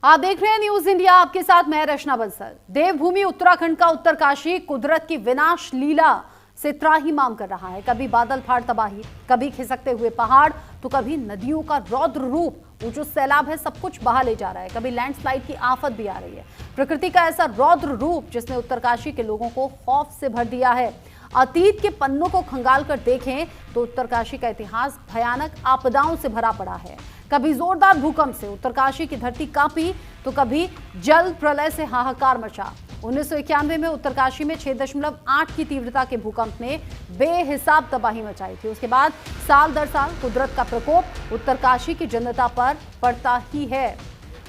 आप देख रहे हैं न्यूज इंडिया, आपके साथ मैं रचना बंसल। देवभूमि उत्तराखंड का उत्तरकाशी कुदरत की विनाश लीला से त्राहिमाम कर रहा है। कभी बादल फाड़ तबाही, कभी खिसकते हुए पहाड़, तो कभी नदियों का रौद्र रूप। वो जो सैलाब है सब कुछ बहा ले जा रहा है। कभी लैंडस्लाइड की आफत भी आ रही है। प्रकृति का ऐसा रौद्र रूप जिसने उत्तरकाशी के लोगों को खौफ से भर दिया है। अतीत के पन्नों को खंगाल कर देखें तो उत्तरकाशी का इतिहास भयानक आपदाओं से भरा पड़ा है। कभी जोरदार भूकंप से उत्तरकाशी की धरती कांपी, तो कभी जल प्रलय से हाहाकार मचा। 1991 में उत्तरकाशी में 6.8 की तीव्रता के भूकंप ने बेहिसाब तबाही मचाई थी। उसके बाद साल दर साल कुदरत का प्रकोप उत्तरकाशी की जनता पर पड़ता ही है।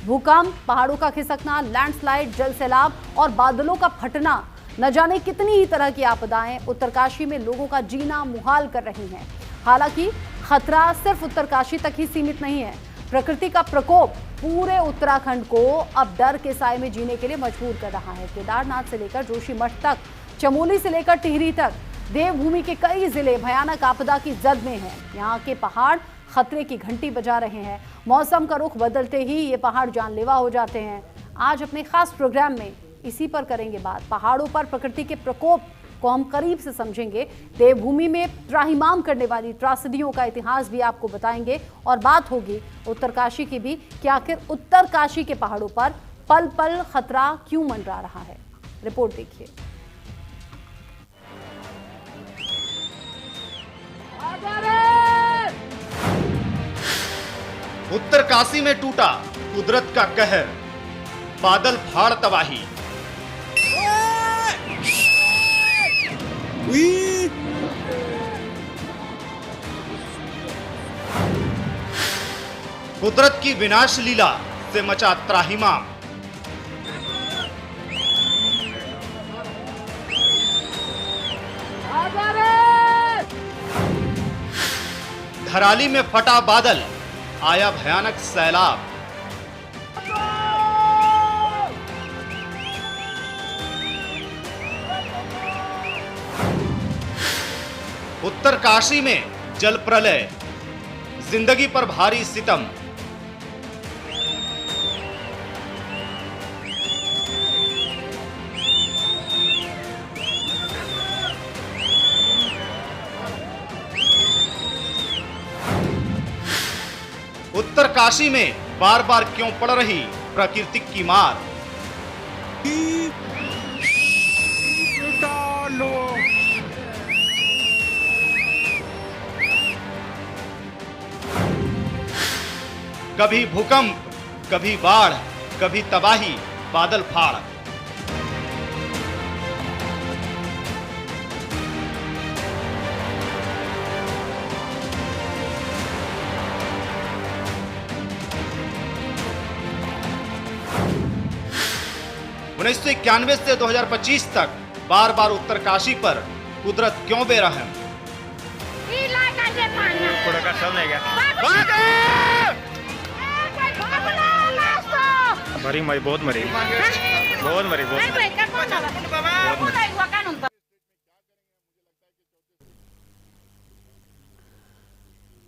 भूकंप, पहाड़ों का खिसकना, लैंडस्लाइड, जल सैलाब और बादलों का फटना, न जाने कितनी ही तरह की आपदाएं उत्तरकाशी में लोगों का जीना मुहाल कर रही हैं। हालांकि खतरा सिर्फ उत्तरकाशी तक ही सीमित नहीं है। प्रकृति का प्रकोप पूरे उत्तराखंड को अब डर के साए में जीने के लिए मजबूर कर रहा है। केदारनाथ से लेकर जोशीमठ तक, चमोली से लेकर टिहरी तक, देवभूमि के कई जिले भयानक आपदा की जद में हैं। यहाँ के पहाड़ खतरे की घंटी बजा रहे हैं। मौसम का रुख बदलते ही ये पहाड़ जानलेवा हो जाते हैं। आज अपने खास प्रोग्राम में इसी पर करेंगे बात। पहाड़ों पर प्रकृति के प्रकोप को हम करीब से समझेंगे। देवभूमि में त्राहिमाम करने वाली त्रासदियों का इतिहास भी आपको बताएंगे और बात होगी उत्तरकाशी की भी कि आखिर उत्तरकाशी के पहाड़ों पर पल पल खतरा क्यों मंडरा रहा है। रिपोर्ट देखिए। उत्तरकाशी में टूटा कुदरत का कहर, बादल फाड़ तबाही। कुदरत की विनाश लीला से मचा त्राहिमाम। धराली में फटा बादल, आया भयानक सैलाब। उत्तरकाशी में जल प्रलय, जिंदगी पर भारी सितम। उत्तरकाशी में बार बार क्यों पड़ रही प्रकृति की मार। कभी भूकंप, कभी बाढ़, कभी तबाही, बादल फाड़। उन्नीस सौ 91 से 2025 तक बार बार उत्तरकाशी पर कुदरत क्यों बेरहम। मरी बहुत मरी।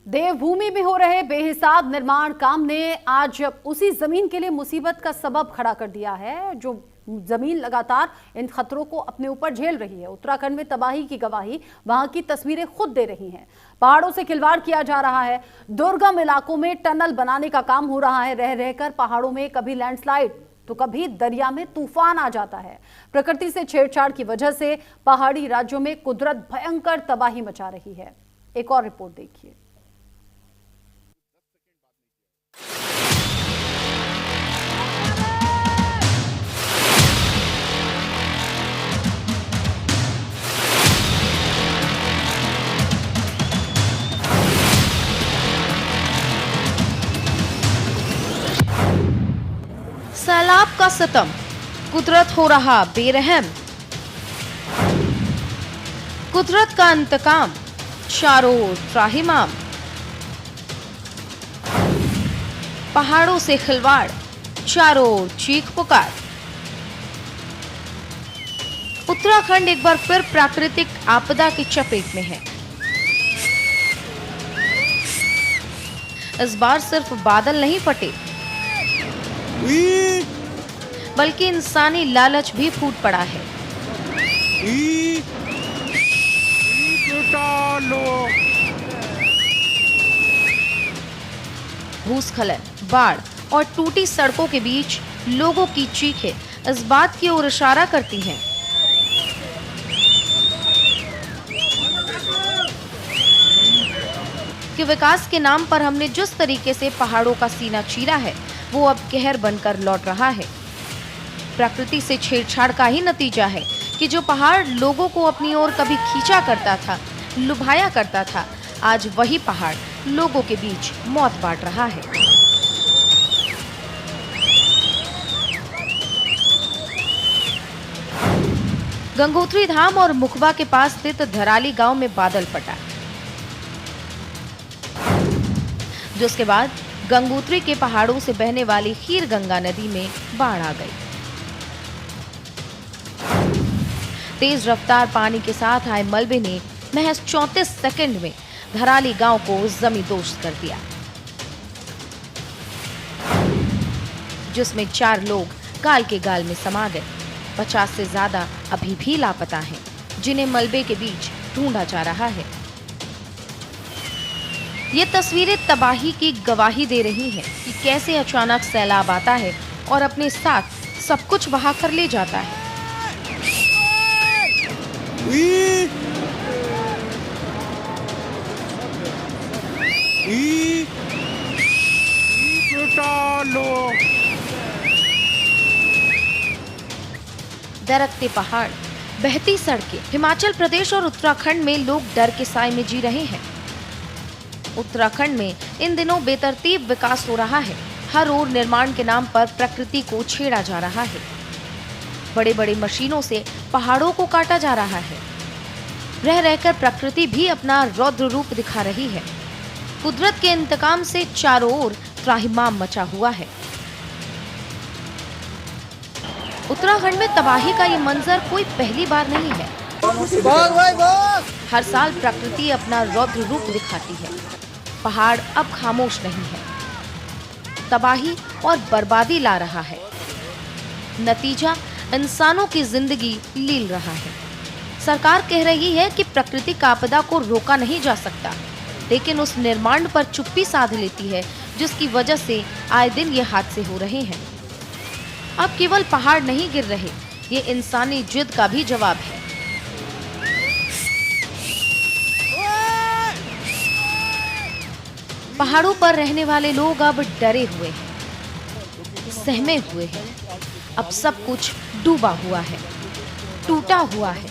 देवभूमि में हो रहे बेहिसाब निर्माण काम ने आज उसी जमीन के लिए मुसीबत का सबब खड़ा कर दिया है जो जमीन लगातार इन खतरों को अपने ऊपर झेल रही है। उत्तराखंड में तबाही की गवाही वहां की तस्वीरें खुद दे रही हैं। पहाड़ों से खिलवाड़ किया जा रहा है। दुर्गम इलाकों में टनल बनाने का काम हो रहा है। रह रहकर पहाड़ों में कभी लैंडस्लाइड तो कभी दरिया में तूफान आ जाता है। प्रकृति से छेड़छाड़ की वजह से पहाड़ी राज्यों में कुदरत भयंकर तबाही मचा रही है। एक और रिपोर्ट देखिए। सैलाब का सितम, कुदरत हो रहा बेरहम। कुदरत का इंतकाम, चारों ओर त्राहिमाम। पहाड़ों से खिलवाड़, चारों ओर चीख पुकार। उत्तराखंड एक बार फिर प्राकृतिक आपदा की चपेट में है। इस बार सिर्फ बादल नहीं फटे, बल्कि इंसानी लालच भी फूट पड़ा है। भूस्खलन, बाढ़ और टूटी सड़कों के बीच लोगों की चीखें इस बात की ओर इशारा करती हैं कि विकास के नाम पर हमने जिस तरीके से पहाड़ों का सीना चीरा है, वो अब कहर बनकर लौट रहा है। प्रकृति से छेड़छाड़ का ही नतीजा है कि जो पहाड़ लोगों को अपनी ओर कभी खींचा करता था, लुभाया करता था, आज वही पहाड़ लोगों के बीच मौत बांट रहा है। गंगोत्री धाम और मुखबा के पास स्थित धराली गांव में बादल फटा, जिसके बाद गंगोत्री के पहाड़ों से बहने वाली खीर गंगा नदी में बाढ़ आ गई। तेज रफ्तार पानी के साथ आए मलबे ने महज 34 सेकंड में धराली गांव को जमींदोज कर दिया, जिसमें 4 लोग गाल के गाल में समा गए। 50 से ज्यादा अभी भी लापता हैं, जिन्हें मलबे के बीच ढूंढा जा रहा है। ये तस्वीरें तबाही की गवाही दे रही हैं कि कैसे अचानक सैलाब आता है और अपने साथ सब कुछ बहा कर ले जाता है। दरकते पहाड़, बहती सड़कें, हिमाचल प्रदेश और उत्तराखंड में लोग डर के साए में जी रहे हैं। उत्तराखंड में इन दिनों बेतरतीब विकास हो रहा है। हर ओर निर्माण के नाम पर प्रकृति को छेड़ा जा रहा है। बड़े बड़े मशीनों से पहाड़ों को काटा जा रहा है। रह रहकर प्रकृति भी अपना रौद्र रूप दिखा रही है। कुदरत के इंतकाम से चारों ओर त्राहिमाम मचा हुआ है। उत्तराखंड में तबाही का ये मंजर कोई पहली बार नहीं है। हर साल प्रकृति अपना रौद्र रूप दिखाती है। पहाड़ अब खामोश नहीं है, तबाही और बर्बादी ला रहा है। नतीजा इंसानों की जिंदगी लील रहा है। सरकार कह रही है कि प्राकृतिक आपदा को रोका नहीं जा सकता, लेकिन उस निर्माण पर चुप्पी साध लेती है, जिसकी वजह से आए दिन ये हादसे हो रहे हैं। अब केवल पहाड़ नहीं गिर रहे, ये इंसानी जिद का भी जवाब है। पहाड़ों पर रहने वाले लोग अब डरे हुए हैं, सहमे हुए हैं। अब सब कुछ डूबा हुआ है, टूटा हुआ है,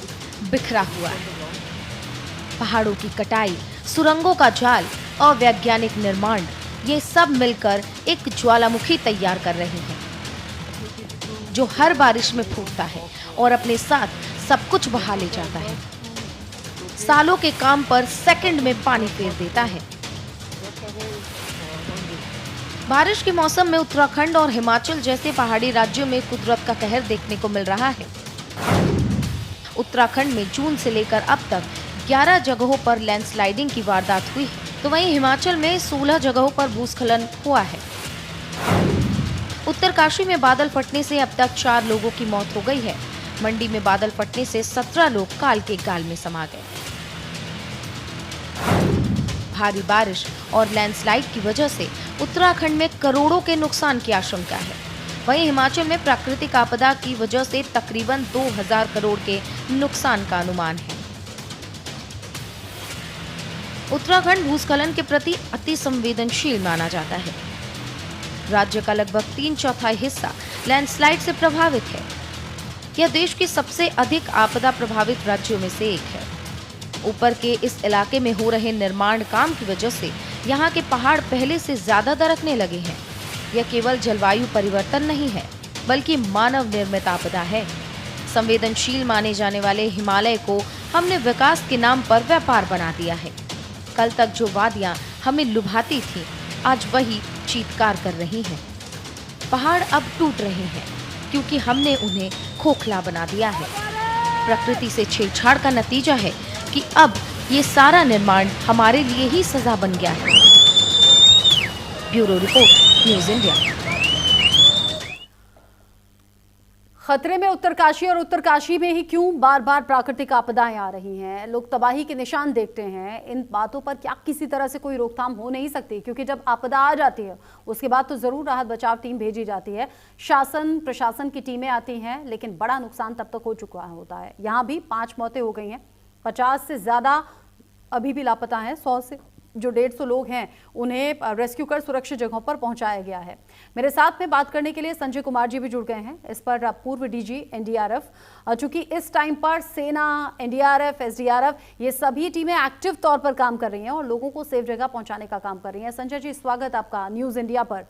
बिखरा हुआ है। पहाड़ों की कटाई, सुरंगों का जाल, अवैज्ञानिक निर्माण, ये सब मिलकर एक ज्वालामुखी तैयार कर रहे हैं, जो हर बारिश में फूटता है और अपने साथ सब कुछ बहा ले जाता है। सालों के काम पर सेकंड में पानी फेर देता है। बारिश के मौसम में उत्तराखंड और हिमाचल जैसे पहाड़ी राज्यों में कुदरत का कहर देखने को मिल रहा है। उत्तराखंड में जून से लेकर अब तक 11 जगहों पर लैंडस्लाइडिंग की वारदात हुई है, तो वहीं हिमाचल में 16 जगहों पर भूस्खलन हुआ है। उत्तरकाशी में बादल फटने से अब तक 4 लोगों की मौत हो गई है। मंडी में बादल फटने से 17 लोग काल के गाल में समा गए। भारी बारिश और लैंडस्लाइड की वजह से उत्तराखंड में करोड़ों के नुकसान की आशंका है। वहीं हिमाचल में प्राकृतिक आपदा की वजह से तकरीबन 2000 करोड़ के नुकसान का अनुमान है। उत्तराखंड भूस्खलन के प्रति अति संवेदनशील माना जाता है। राज्य का लगभग 3/4 हिस्सा लैंडस्लाइड से प्रभावित है। यह देश के सबसे अधिक आपदा प्रभावित राज्यों में से एक है। ऊपर के इस इलाके में हो रहे निर्माण काम की वजह से यहाँ के पहाड़ पहले से ज्यादा दरकने लगे हैं। यह केवल जलवायु परिवर्तन नहीं है, बल्कि मानव निर्मित आपदा है। संवेदनशील माने जाने वाले हिमालय को हमने विकास के नाम पर व्यापार बना दिया है। कल तक जो वादियां हमें लुभाती थीं, आज वही चीत्कार कर रही हैं। पहाड़ अब टूट रहे हैं क्योंकि हमने उन्हें खोखला बना दिया है। प्रकृति से छेड़छाड़ का नतीजा है कि अब ये सारा निर्माण हमारे लिए ही सजा बन गया है। Bureau report, news India. खतरे में उत्तरकाशी और उत्तरकाशी में ही क्यों बार बार प्राकृतिक आपदाएं आ रही हैं, लोग तबाही के निशान देखते हैं। इन बातों पर क्या किसी तरह से कोई रोकथाम हो नहीं सकती? क्योंकि जब आपदा आ जाती है उसके बाद तो जरूर राहत बचाव टीम भेजी जाती है, शासन प्रशासन की टीमें आती हैं, लेकिन बड़ा नुकसान तब तक हो चुका होता है। यहाँ भी 5 मौतें हो गई हैं, 50 से ज्यादा अभी भी लापता हैं। 100 से जो 150 लोग हैं उन्हें रेस्क्यू कर सुरक्षित जगहों पर पहुंचाया गया है। मेरे साथ में बात करने के लिए संजय कुमार जी भी जुड़ गए हैं। इस पर पूर्व डीजी एनडीआरएफ, चूंकि इस टाइम पर सेना, एनडीआरएफ, एसडीआरएफ ये सभी टीमें एक्टिव तौर पर काम कर रही हैं और लोगों को सेफ जगह पहुंचाने का काम कर रही हैं। संजय जी, स्वागत आपका न्यूज इंडिया पर।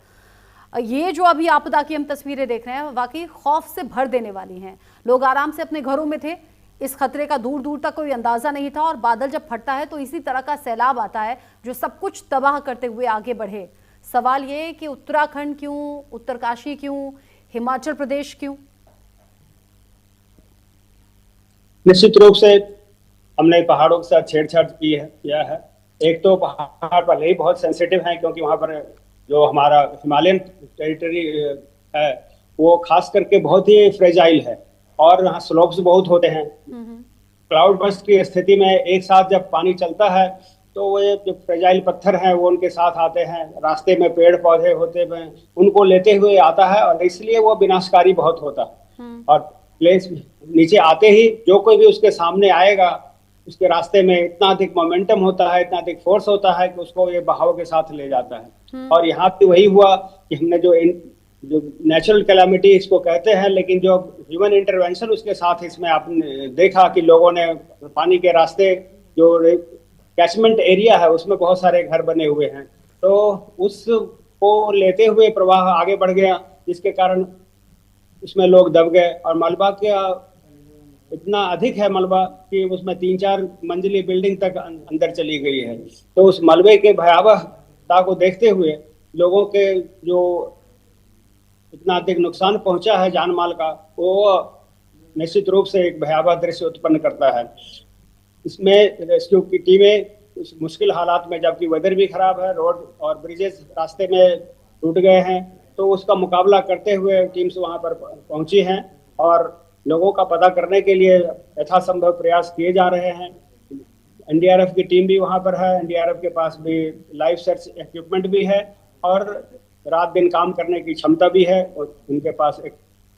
ये जो अभी आपदा की हम तस्वीरें देख रहे हैं वाकई खौफ से भर देने वाली हैं। लोग आराम से अपने घरों में थे, इस खतरे का दूर दूर तक कोई अंदाजा नहीं था, और बादल जब फटता है तो इसी तरह का सैलाब आता है जो सब कुछ तबाह करते हुए आगे बढ़े। सवाल ये कि उत्तराखंड क्यों, उत्तरकाशी क्यों, हिमाचल प्रदेश क्यों? निश्चित रूप से हमने पहाड़ों के साथ छेड़छाड़ किया है। एक तो पहाड़ पहले ही बहुत सेंसिटिव है, क्योंकि वहां पर जो हमारा हिमालयन टेरिटरी है वो खास करके बहुत ही फ्रेजाइल है और यहाँ स्लोप्स बहुत होते हैं। क्लाउड बर्स्ट की स्थिति में एक साथ जब पानी चलता है तो वो जो फ्रेजाइल पत्थर हैं वो उनके साथ आते हैं, रास्ते में पेड़ पौधे होते हैं उनको लेते हुए आता है, और इसलिए वो विनाशकारी बहुत होता है। और प्लेस नीचे आते ही जो कोई भी उसके सामने आएगा उसके रास्ते में इतना अधिक मोमेंटम होता है, इतना अधिक फोर्स होता है कि उसको ये बहाव के साथ ले जाता है। और यहाँ पे वही हुआ कि हमने जो नेचुरल कैलामिटी इसको कहते हैं, लेकिन जो ह्यूमन इंटरवेंशन उसके साथ इसमें आपने देखा कि लोगों ने पानी के रास्ते जो कैचमेंट एरिया है उसमें बहुत सारे घर बने हुए हैं, तो उसको लेते हुए प्रवाह आगे बढ़ गया, जिसके कारण उसमें लोग दब गए। और मलबा का इतना अधिक है मलबा कि उसमें 3-4 मंजिली बिल्डिंग तक अंदर चली गई है। तो उस मलबे के भयावहता को देखते हुए लोगों के जो इतना अधिक नुकसान पहुंचा है जान माल का, वो निश्चित रूप से एक भयावह दृश्य उत्पन्न करता है। इसमें रेस्क्यू की टीमें उस मुश्किल हालात में, जबकि वेदर भी खराब है, रोड और ब्रिजेस रास्ते में टूट गए हैं, तो उसका मुकाबला करते हुए टीम्स वहां पर पहुंची हैं और लोगों का पता करने के लिए यथासंभव प्रयास किए जा रहे हैं। एनडीआरएफ की टीम भी वहां पर है, एनडीआरएफ के पास भी लाइफ सर्च इक्विपमेंट भी है और रात दिन काम करने की क्षमता भी है, और उनके पास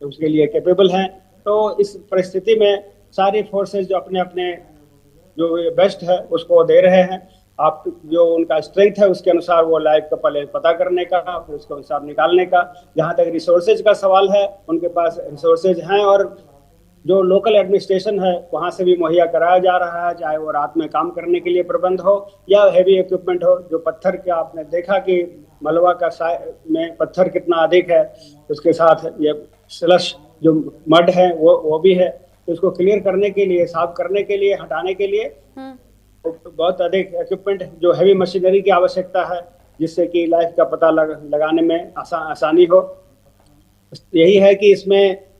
उसके लिए कैपेबल हैं। तो इस परिस्थिति में सारी फोर्सेस जो अपने अपने जो बेस्ट है उसको दे रहे हैं। आप जो उनका स्ट्रेंथ है उसके अनुसार वो लाइफ का पहले पता करने का, फिर उसके अनुसार निकालने का। जहाँ तक रिसोर्सेज का सवाल है, उनके पास रिसोर्सेज हैं और जो लोकल एडमिनिस्ट्रेशन है वहाँ से भी मुहैया कराया जा रहा है, चाहे वो रात में काम करने के लिए प्रबंध हो या हैवी इक्विपमेंट हो। जो पत्थर के आपने देखा कि मलबा का में पत्थर कितना अधिक है, उसके साथ ये स्लश जो मड है वो भी है। तो उसको क्लियर करने के लिए, साफ करने के लिए, हटाने के लिए बहुत अधिक इक्विपमेंट, जो हैवी मशीनरी की आवश्यकता है, जिससे कि लाइफ का पता लगाने में आसानी हो। यही है कि इसमें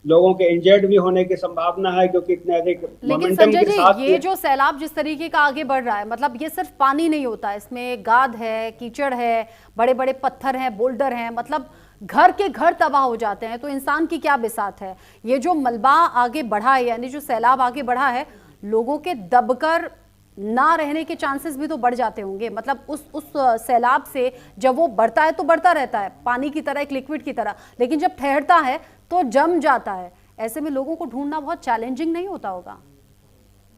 लोगों के इंजर्ड भी होने की संभावना है, क्योंकि इतने अधिक मोमेंटम के साथ ये जो सैलाब जिस तरीके का आगे बढ़ रहा है, मतलब ये सिर्फ पानी नहीं होता, इसमें गाद है, कीचड़ है, बड़े बड़े पत्थर हैं, बोल्डर हैं, मतलब घर के घर तबाह हो जाते हैं। तो इंसान की क्या बिसात है। ये जो मलबा आगे बढ़ा है, यानी जो सैलाब आगे बढ़ा है, लोगों के दबकर ना रहने के चांसेस भी तो बढ़ जाते होंगे। मतलब उस सैलाब से जब वो बढ़ता है तो बढ़ता रहता है, पानी की तरह, एक लिक्विड की तरह, लेकिन जब ठहरता है तो जम जाता है। ऐसे में लोगों को ढूंढना बहुत चैलेंजिंग नहीं होता होगा?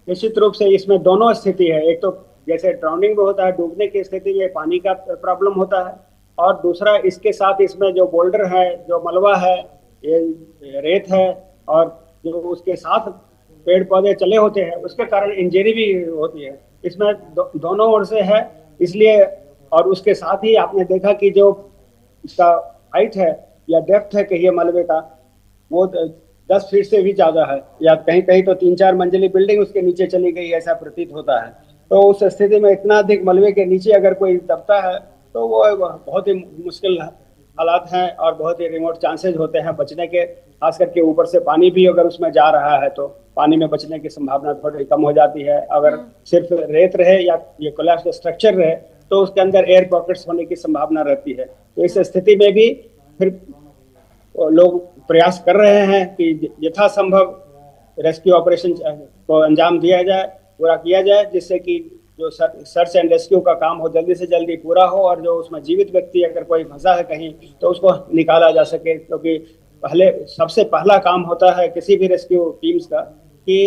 निश्चित रूप से इसमें दोनों स्थिति है। एक तो जैसे ड्राउनिंग में होता है, डूबने की स्थिति में पानी का प्रॉब्लम होता है, और दूसरा इसके साथ इसमें जो बोल्डर है, जो मलबा है, ये रेत है, और जो उसके साथ पेड़ पौधे चले होते हैं, उसके कारण इंजरी भी होती है। इसमें दोनों ओर से है, इसलिए। और उसके साथ ही आपने देखा कि जो इसका हाइट है या डेप्थ है कहिए मलबे का, वो 10 फीट से भी ज्यादा है, या कहीं कहीं तो 3-4 मंजिली बिल्डिंग उसके नीचे चली गई, ऐसा प्रतीत होता है। तो उस स्थिति में इतना अधिक मलबे के नीचे अगर कोई दबता है तो वो बहुत ही मुश्किल हालात हैं और बहुत ही रिमोट चांसेस होते हैं बचने के। खास करके ऊपर से पानी भी अगर उसमें जा रहा है तो पानी में बचने की संभावना थोड़ी कम हो जाती है। अगर सिर्फ रेत रहे या ये कोलैप्स स्ट्रक्चर रहे तो उसके अंदर एयर पॉकेट्स होने की संभावना रहती है। तो इस स्थिति में भी फिर लोग प्रयास कर रहे हैं कि यथासंभव रेस्क्यू ऑपरेशन को अंजाम दिया जाए, पूरा किया जाए, जिससे कि जो सर्च एंड रेस्क्यू का काम हो जल्दी से जल्दी पूरा हो और जो उसमें जीवित व्यक्ति अगर कोई फंसा है कहीं तो उसको निकाला जा सके। क्योंकि सबसे पहला काम होता है किसी भी रेस्क्यू टीम्स का कि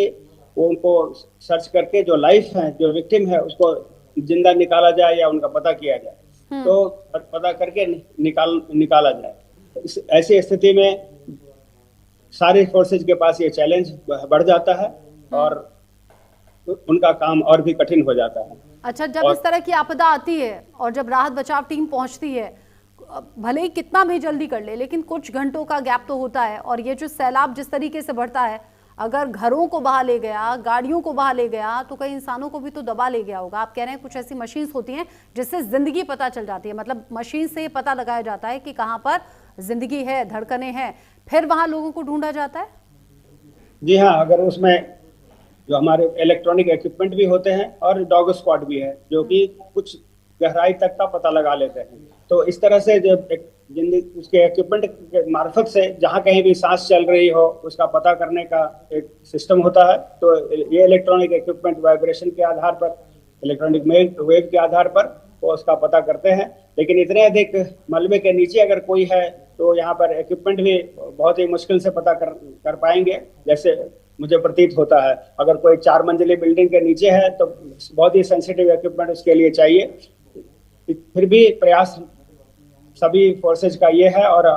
उनको सर्च करके जो लाइफ है, जो विक्टिम है, उसको जिंदा निकाला जाए या उनका पता किया जाए। तो पता करके निकाला जाए। ऐसी स्थिति में सारी फोर्सेज के पास ये चैलेंज बढ़ जाता है और उनका काम और भी कठिन हो जाता है। अच्छा, जब इस तरह की आपदा आती है और जब राहत बचाव टीम पहुंचती है, भले ही कितना भी जल्दी कर ले, लेकिन कुछ घंटों का गैप तो होता है। और ये जो सैलाब जिस तरीके से बढ़ता है, अगर घरों को बहा ले गया, गाड़ियों को बहा ले गया, तो कई इंसानों को भी तो दबा ले गया होगा। आप कह रहे हैं कुछ ऐसी मशीन्स होती हैं जिससे जिंदगी पता चल जाती है, मतलब मशीन से पता लगाया जाता है कि कहाँ पर जिंदगी है, धड़कने हैं, फिर वहां लोगों को ढूंढा जाता है। जी हाँ, अगर उसमें जो हमारे इलेक्ट्रॉनिक इक्विपमेंट भी होते हैं और डॉग स्क्वाड भी है जो कि कुछ गहराई तक का पता लगा लेते हैं। तो इस तरह से जब उसके इक्विपमेंट के मार्फत से जहाँ कहीं भी सांस चल रही हो उसका पता करने का एक सिस्टम होता है। तो ये इलेक्ट्रॉनिक इक्विपमेंट वाइब्रेशन के आधार पर, इलेक्ट्रॉनिक वेव के आधार पर वो उसका पता करते हैं। लेकिन इतने अधिक मलबे के नीचे अगर कोई है तो यहाँ पर इक्विपमेंट भी बहुत ही मुश्किल से पता कर पाएंगे। जैसे मुझे प्रतीत होता है अगर कोई 4 मंजिली बिल्डिंग के नीचे है तो बहुत ही सेंसिटिव इक्विपमेंट उसके लिए चाहिए। फिर भी प्रयास सभी फोर्सेज का ये है और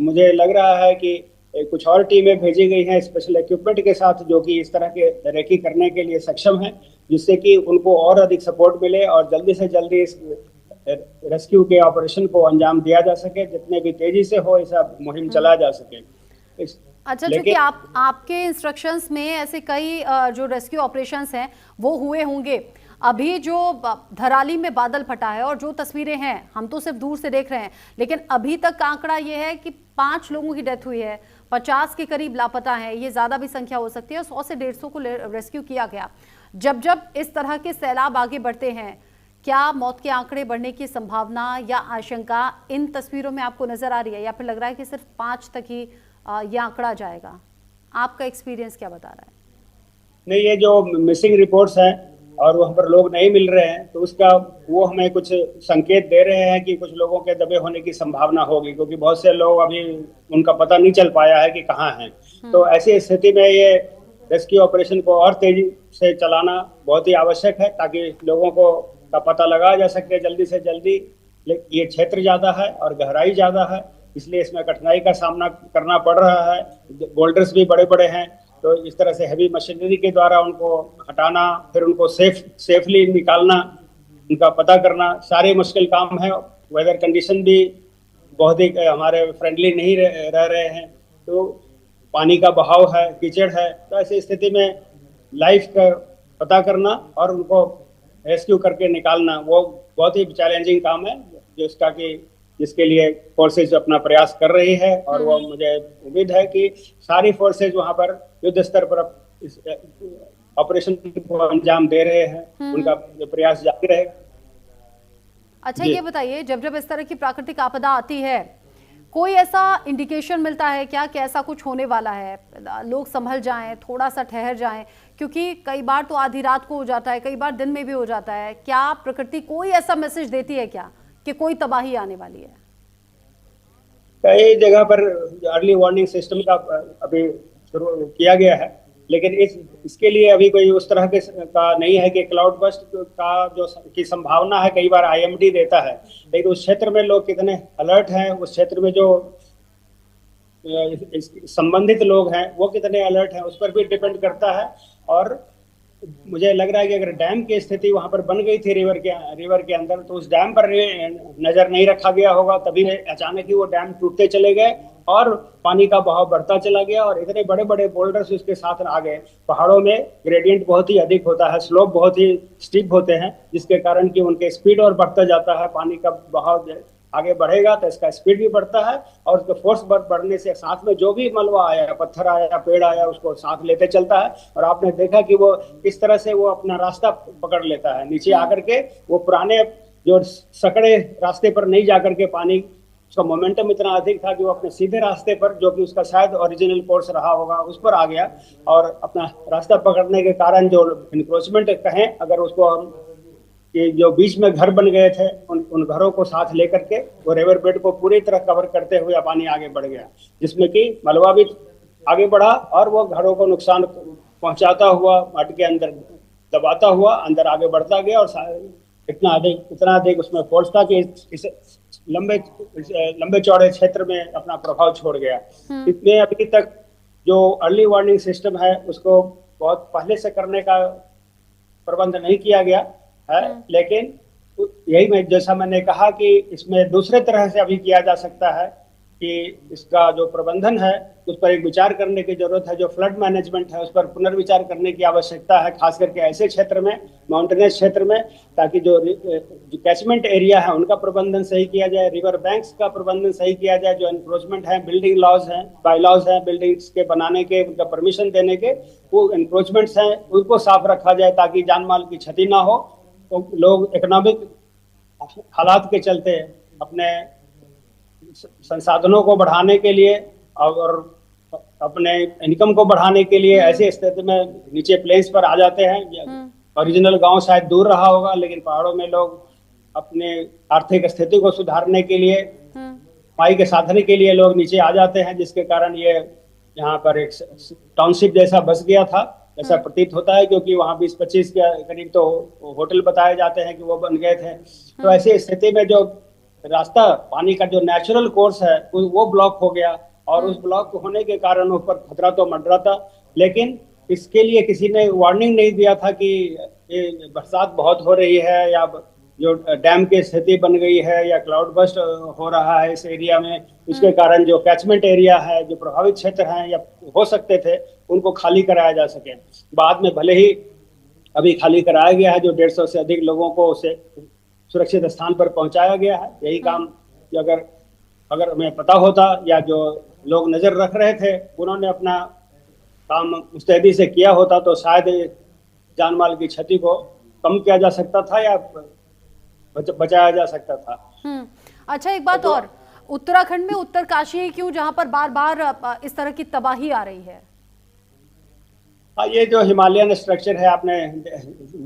मुझे लग रहा है कि कुछ और टीमें भेजी गई हैं स्पेशल इक्विपमेंट के साथ जो कि इस तरह के रेकी करने के लिए सक्षम है, जिससे कि उनको और अधिक सपोर्ट मिले और जल्दी से जल्दी इस रेस्क्यू के ऑपरेशन को अंजाम दिया जा सके, जितने भी तेजी से हो ऐसा मुहिम चला जा सके। अच्छा, क्योंकि आपके इंस्ट्रक्शंस में ऐसे कई जो रेस्क्यू ऑपरेशंस हैं वो हुए होंगे। अभी जो धराली में बादल फटा है और जो तस्वीरें हैं हम तो सिर्फ दूर से देख रहे हैं, लेकिन अभी तक का आंकड़ा ये है कि 5 लोगों की डेथ हुई है, 50 के करीब लापता हैं। ये ज़्यादा भी संख्या हो सकती है। 100 से 150 को रेस्क्यू किया गया। जब इस तरह के सैलाब आगे बढ़ते हैं, क्या मौत के आंकड़े बढ़ने की संभावना या आशंका इन तस्वीरों में आपको नजर आ रही है, या फिर लग रहा है कि सिर्फ 5 तक ही ये आंकड़ा जाएगा? आपका एक्सपीरियंस क्या बता रहा है? नहीं, ये जो मिसिंग रिपोर्ट्स हैं और वहाँ पर लोग नहीं मिल रहे हैं तो उसका वो हमें कुछ संकेत दे रहे हैं कि कुछ लोगों के दबे होने की संभावना होगी, क्योंकि बहुत से लोग अभी उनका पता नहीं चल पाया है कि कहाँ हैं। तो ऐसी स्थिति में ये रेस्क्यू ऑपरेशन को और तेजी से चलाना बहुत ही आवश्यक है ताकि लोगों को का पता लगाया जा सके जल्दी से जल्दी। ये क्षेत्र ज्यादा है और गहराई ज्यादा है, इसलिए इसमें कठिनाई का सामना करना पड़ रहा है। बोल्डर्स भी बड़े बड़े हैं, तो इस तरह से हैवी मशीनरी के द्वारा उनको हटाना, फिर उनको सेफली निकालना, उनका पता करना सारे मुश्किल काम है। वेदर कंडीशन भी बहुत ही हमारे फ्रेंडली नहीं रह रहे हैं, तो पानी का बहाव है, कीचड़ है। तो ऐसी स्थिति में लाइफ का पता करना और उनको रेस्क्यू करके निकालना वो बहुत ही चैलेंजिंग काम है, जिसके लिए फोर्सेज अपना प्रयास कर रही है। और वो मुझे उम्मीद है कि सारी फोर्सेज वहां पर युद्ध स्तर पर इस ऑपरेशन को अंजाम दे रहे हैं, उनका प्रयास जारी रहेगा। अच्छा, ये बताइए, जब इस तरह की प्राकृतिक आपदा आती है, कोई ऐसा इंडिकेशन मिलता है क्या कि ऐसा कुछ होने वाला है, लोग संभल जाएं, थोड़ा सा ठहर जाएं? क्योंकि कई बार तो आधी रात को हो जाता है, कई बार दिन में भी हो जाता है। क्या प्रकृति कोई ऐसा मैसेज देती है क्या कि कोई तबाही आने वाली है? कई जगह पर अर्ली वार्निंग सिस्टम का अभी शुरू किया गया है, लेकिन इसके लिए अभी कोई उस तरह के का नहीं है कि क्लाउड बस्ट का जो की संभावना है कई बार IMD देता है, लेकिन उस क्षेत्र में लोग कितने अलर्ट हैं, उस क्षेत्र में जो संबंधित लोग हैं वो कितने अलर्ट हैं, उस पर भी डिपेंड करता है। और मुझे लग रहा है कि अगर डैम की स्थिति वहां पर बन गई थी रिवर के अंदर, तो उस डैम पर नजर नहीं रखा गया होगा, तभी अचानक ही वो डैम टूटते चले गए और पानी का बहाव बढ़ता चला गया और इतने बड़े बड़े बोल्डर्स उसके साथ आ गए। पहाड़ों में ग्रेडियंट बहुत ही अधिक होता है, स्लोप बहुत ही स्टीप होते हैं, जिसके कारण कि उनके स्पीड और बढ़ता जाता है। पानी का बहाव आगे बढ़ेगा तो इसका स्पीड भी बढ़ता है और उसके फोर्स बढ़ने से साथ में जो भी मलबा आया, पत्थर आया, पेड़ आया, उसको साथ लेते चलता है। और आपने देखा कि वो किस तरह से वो अपना रास्ता पकड़ लेता है नीचे आकर के, वो पुराने जो सकड़े रास्ते पर नहीं जाकर के पानी उसका मोमेंटम इतना अधिक था कि वो अपने सीधे रास्ते पर, जो कि उसका शायद ओरिजिनल कोर्स रहा होगा, उस पर आ गया और अपना रास्ता पकड़ने के कारण जो इंक्रोचमेंट कहें अगर उसको, कि जो बीच में घर बन गए थे उन घरों को साथ लेकर के वो रिवर बेड को पूरी तरह कवर करते हुए पानी आगे बढ़ गया, जिसमें कि मलबा भी आगे बढ़ा और वो घरों को नुकसान पहुंचाता हुआ मट के अंदर दबाता हुआ अंदर आगे बढ़ता गया और इतना अधिक उसमें फोर्स था कि इस लंबे चौड़े क्षेत्र में अपना प्रभाव छोड़ गया। इसमें अभी तक जो अर्ली वार्निंग सिस्टम है उसको बहुत पहले से करने का प्रबंध नहीं किया गया है, लेकिन यही जैसा मैंने कहा कि इसमें दूसरे तरह से अभी किया जा सकता है कि इसका जो प्रबंधन है उस पर एक विचार करने की जरूरत है। जो फ्लड मैनेजमेंट है उस पर पुनर्विचार करने की आवश्यकता है, खास करके ऐसे क्षेत्र में, माउंटेनियस क्षेत्र में, ताकि जो कैचमेंट एरिया है उनका प्रबंधन सही किया जाए, रिवर बैंक्स का प्रबंधन सही किया जाए, जो एनक्रोचमेंट है, बिल्डिंग लॉज हैं, बाई लॉज हैं, बिल्डिंग्स के बनाने के, उनका परमिशन देने के, वो एनक्रोचमेंट्स हैं उनको साफ रखा जाए ताकि जान माल की क्षति ना हो। तो लोग इकोनॉमिक हालात के चलते अपने संसाधनों को बढ़ाने के लिए और अपने इनकम को बढ़ाने के लिए ऐसी स्थिति में नीचे प्लेन्स पर आ जाते हैं। ओरिजिनल गांव शायद दूर रहा होगा, लेकिन पहाड़ों में लोग अपने आर्थिक स्थिति को सुधारने के लिए, कमाई के साधन के लिए लोग नीचे आ जाते हैं, जिसके कारण ये यहाँ पर एक टाउनशिप जैसा बस गया था, ऐसा प्रतीत होता है, क्योंकि वहाँ 20-25 के करीब तो होटल बताए जाते हैं कि वो बन गए थे। तो ऐसी स्थिति में जो रास्ता, पानी का जो नेचुरल कोर्स है वो ब्लॉक हो गया और उस ब्लॉक होने के कारण ऊपर खतरा तो मंडरा था, लेकिन इसके लिए किसी ने वार्निंग नहीं दिया था कि ये बरसात बहुत हो रही है या जो डैम की स्थिति बन गई है या क्लाउड बस्ट हो रहा है इस एरिया में, उसके कारण जो कैचमेंट एरिया है, जो प्रभावित क्षेत्र हैं या हो सकते थे, उनको खाली कराया जा सके। बाद में भले ही अभी खाली कराया गया है, जो 150 से अधिक लोगों को उसे सुरक्षित स्थान पर पहुंचाया गया है। यही काम अगर हमें पता होता या जो लोग नजर रख रहे थे उन्होंने अपना काम मुस्तैदी से किया होता तो शायद जान माल की क्षति को कम किया जा सकता था या बचाया जा सकता था। अच्छा, एक बात और, उत्तराखंड में उत्तरकाशी क्यों, जहां पर बार बार इस तरह की तबाही आ रही है? ये जो हिमालयन स्ट्रक्चर है आपने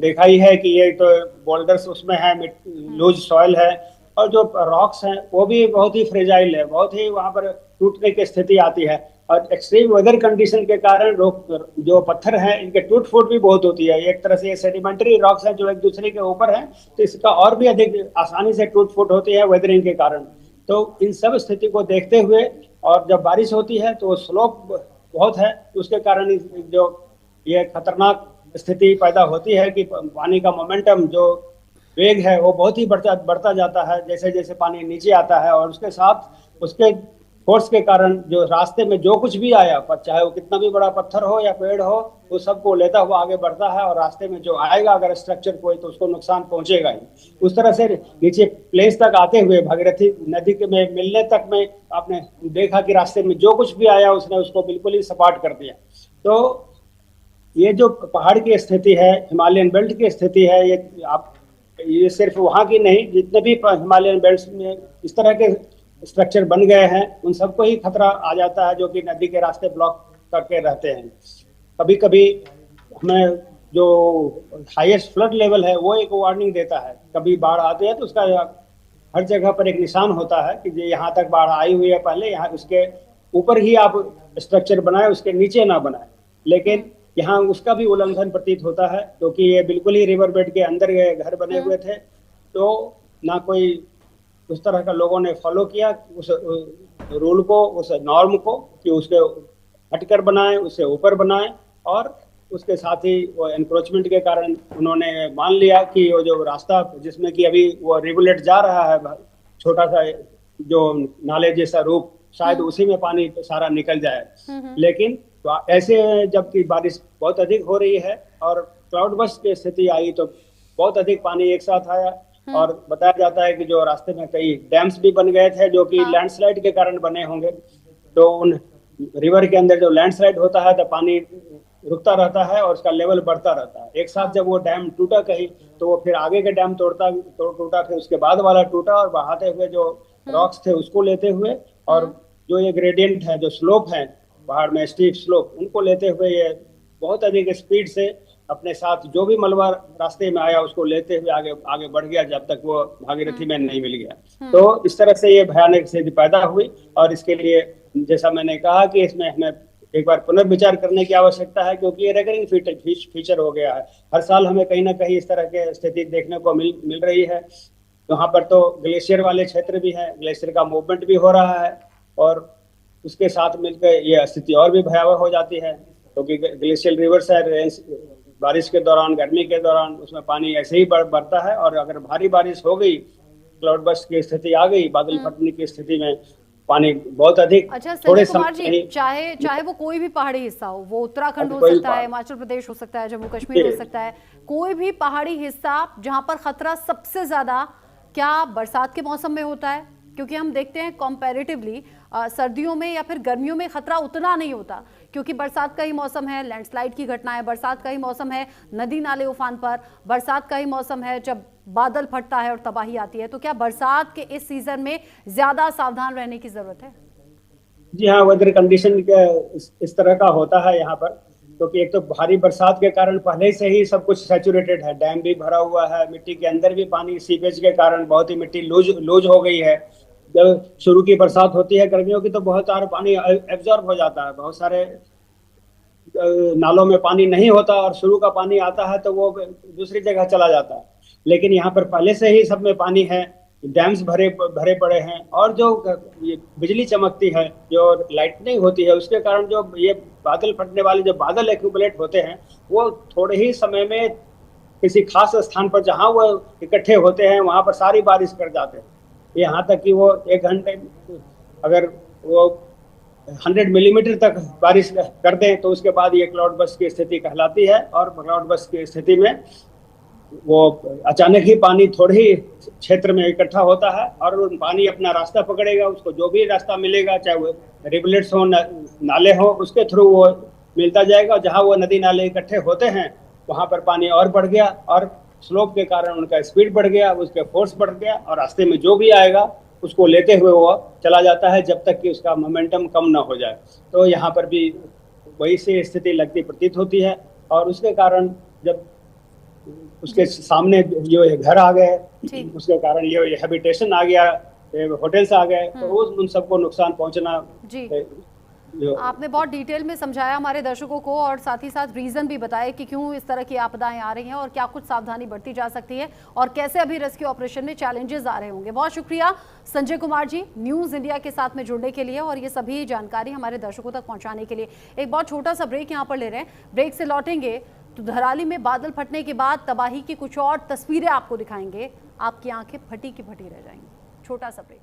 देखा ही है कि ये तो बोल्डर्स उसमें है, लूज सॉइल है, और जो रॉक्स हैं वो भी बहुत ही फ्रेजाइल है, बहुत ही वहां पर टूटने की स्थिति आती है, और एक्सट्रीम वेदर कंडीशन के कारण जो पत्थर हैं इनके टूट फूट भी बहुत होती है। एक तरह से ये सेडिमेंट्री रॉक्स हैं जो एक दूसरे के ऊपर हैं, तो इसका और भी अधिक आसानी से टूट फूट होती है वेदरिंग के कारण। तो इन सब स्थिति को देखते हुए, और जब बारिश होती है तो स्लोप बहुत है, उसके कारण जो ये खतरनाक स्थिति पैदा होती है कि पानी का मोमेंटम, जो वेग है, वो बहुत ही बढ़ता जाता है जैसे जैसे पानी नीचे आता है, और उसके साथ उसके फोर्स के कारण जो रास्ते में जो कुछ भी आया, पर चाहे वो कितना भी बड़ा पत्थर हो या पेड़ हो, वो सबको लेता हुआ आगे बढ़ता है, और रास्ते में जो आएगा अगर स्ट्रक्चर कोई, तो उसको नुकसान पहुंचेगा ही। उस तरह से नीचे प्लेस तक आते हुए भागीरथी नदी के में मिलने तक में आपने देखा कि रास्ते में जो कुछ भी आया उसने उसको बिल्कुल ही सपाट कर दिया। तो ये जो पहाड़ की स्थिति है, हिमालयन बेल्ट की स्थिति है, ये सिर्फ वहाँ की नहीं, जितने भी हिमालयन बेल्ट में इस तरह के स्ट्रक्चर बन गए हैं उन सबको ही खतरा आ जाता है, जो कि नदी के रास्ते ब्लॉक करके रहते हैं। कभी कभी हमें जो हाईएस्ट फ्लड लेवल है वो एक वार्निंग देता है, कभी बाढ़ आती है तो उसका हर जगह पर एक निशान होता है कि यहाँ तक बाढ़ आई हुई है, पहले यहाँ उसके ऊपर ही आप स्ट्रक्चर बनाए, उसके नीचे ना बनाए। लेकिन यहाँ उसका भी उल्लंघन प्रतीत होता है, क्योंकि ये बिल्कुल ही रिवर बेड के अंदर घर बने हुए थे, तो ना कोई उस तरह का लोगों ने फॉलो किया उस रूल को, उस नॉर्म को, कि उसके हटकर बनाए, उससे ऊपर बनाए, और उसके साथ ही वो एनक्रोचमेंट के कारण उन्होंने मान लिया कि वो जो रास्ता जिसमें कि अभी वो रिवुलेट जा रहा है, छोटा सा जो नाले जैसा रूप, शायद उसी में पानी सारा निकल जाए। लेकिन तो ऐसे जबकि बारिश बहुत अधिक हो रही है और क्लाउड बस्ट की स्थिति आई तो बहुत अधिक पानी एक साथ आया, और बताया जाता है कि जो रास्ते में कई डैम्स भी बन गए थे जो कि लैंडस्लाइड के कारण बने होंगे। तो उन रिवर के अंदर जो लैंडस्लाइड होता है तो पानी रुकता रहता है और उसका लेवल बढ़ता रहता है। एक साथ जब वो डैम टूटा कहीं, तो वो फिर आगे के डैम टूटा, फिर उसके बाद वाला टूटा, और बहाते हुए जो रॉक्स थे उसको लेते हुए, और जो ये ग्रेडियंट है, जो स्लोप है पहाड़ में, स्टीप स्लोप, उनको लेते हुए ये बहुत अधिक स्पीड से अपने साथ जो भी मलबा रास्ते में आया उसको लेते हुए आगे आगे बढ़ गया, जब तक वो भागीरथी में नहीं मिल गया। तो इस तरह से ये भयानक स्थिति पैदा हुई, और इसके लिए जैसा मैंने कहा कि इसमें हमें एक बार पुनर्विचार करने की आवश्यकता है, क्योंकि ये रेकरिंग फीचर हो गया है। हर साल हमें कहीं ना कहीं इस तरह के स्थिति देखने को मिल रही है। वहां पर तो ग्लेशियर वाले क्षेत्र भी है, ग्लेशियर का मूवमेंट भी हो रहा है, और उसके साथ मिलकर ये स्थिति और भी भयावह हो जाती है, क्योंकि ग्लेशियल रिवर्स है, बारिश के दौरान, गर्मी के दौरान उसमें पानी ऐसे ही बढ़ता है, और अगर भारी बारिश हो गई, क्लाउड बर्स्ट की स्थिति आ गई, बादल फटने की स्थिति में पानी बहुत अधिक। अच्छा संजय कुमार जी, चाहे वो कोई भी पहाड़ी हिस्सा हो, वो उत्तराखंड हो सकता है, हिमाचल प्रदेश हो सकता है, जम्मू कश्मीर हो सकता है, कोई भी पहाड़ी हिस्सा जहां पर खतरा सबसे ज्यादा क्या बरसात के मौसम में होता है? क्योंकि हम देखते हैं कंपैरेटिवली सर्दियों में या फिर गर्मियों में खतरा उतना नहीं होता, क्योंकि बरसात का ही मौसम है, लैंडस्लाइड की घटनाएं, बरसात का ही मौसम है, नदी नाले उफान पर, बरसात का ही मौसम है जब बादल फटता है और तबाही आती है। तो क्या बरसात के इस सीजन में ज्यादा सावधान रहने की जरूरत है? जी हाँ, वेदर कंडीशन इस तरह का होता है यहाँ पर, क्योंकि एक तो भारी बरसात के कारण पहले से ही सब कुछ सैचुरेटेड है, डैम भी भरा हुआ है, मिट्टी के अंदर भी पानी, सीपेज के कारण बहुत ही मिट्टी लूज हो गई है। जब शुरू की बरसात होती है गर्मियों की, तो बहुत सारा पानी एब्जॉर्ब हो जाता है, बहुत सारे नालों में पानी नहीं होता, और शुरू का पानी आता है तो वो दूसरी जगह चला जाता है। लेकिन यहाँ पर पहले से ही सब में पानी है, डैम्स भरे पड़े हैं, और जो ये बिजली चमकती है, जो लाइटनिंग होती है, उसके कारण जो ये बादल फटने वाले जो बादल एक्यूमुलेट होते हैं, वो थोड़े ही समय में किसी खास स्थान पर जहाँ वो इकट्ठे होते हैं वहां पर सारी बारिश कर जाते हैं। यहाँ तक कि वो 1 घंटे अगर वो 100 मिलीमीटर तक बारिश कर दें तो उसके बाद ये क्लाउड बर्स्ट की स्थिति कहलाती है। और क्लाउड बर्स्ट की स्थिति में वो अचानक ही पानी थोड़े ही क्षेत्र में इकट्ठा होता है, और पानी अपना रास्ता पकड़ेगा, उसको जो भी रास्ता मिलेगा, चाहे वो रिवलेट्स हो, नाले हो, उसके थ्रू वो मिलता जाएगा। जहाँ वो नदी नाले इकट्ठे होते हैं वहां पर पानी और बढ़ गया, और स्लोप के कारण उनका स्पीड बढ़ गया, उसके फोर्स बढ़ गया, और रास्ते में जो भी आएगा उसको लेते हुए वो चला जाता है, जब तक कि उसका मोमेंटम कम ना हो जाए। तो यहाँ पर भी वही से स्थिति लगती प्रतीत होती है, और उसके कारण जब उसके सामने जो घर आ गए, उसके कारण ये हैबिटेशन आ गया, होटल्स आ गए, तो उन सबको नुकसान पहुंचना। आपने बहुत डिटेल में समझाया हमारे दर्शकों को, और साथ ही साथ रीजन भी बताया कि क्यों इस तरह की आपदाएं आ रही हैं और क्या कुछ सावधानी बरती जा सकती है, और कैसे अभी रेस्क्यू ऑपरेशन में चैलेंजेस आ रहे होंगे। बहुत शुक्रिया संजय कुमार जी, न्यूज़ इंडिया के साथ में जुड़ने के लिए और ये सभी जानकारी हमारे दर्शकों तक पहुंचाने के लिए। एक बहुत छोटा सा ब्रेक यहाँ पर ले रहे हैं, ब्रेक से लौटेंगे तो धराली में बादल फटने के बाद तबाही की कुछ और तस्वीरें आपको दिखाएंगे, आपकी आंखें फटी की फटी रह जाएंगी। छोटा सा ब्रेक।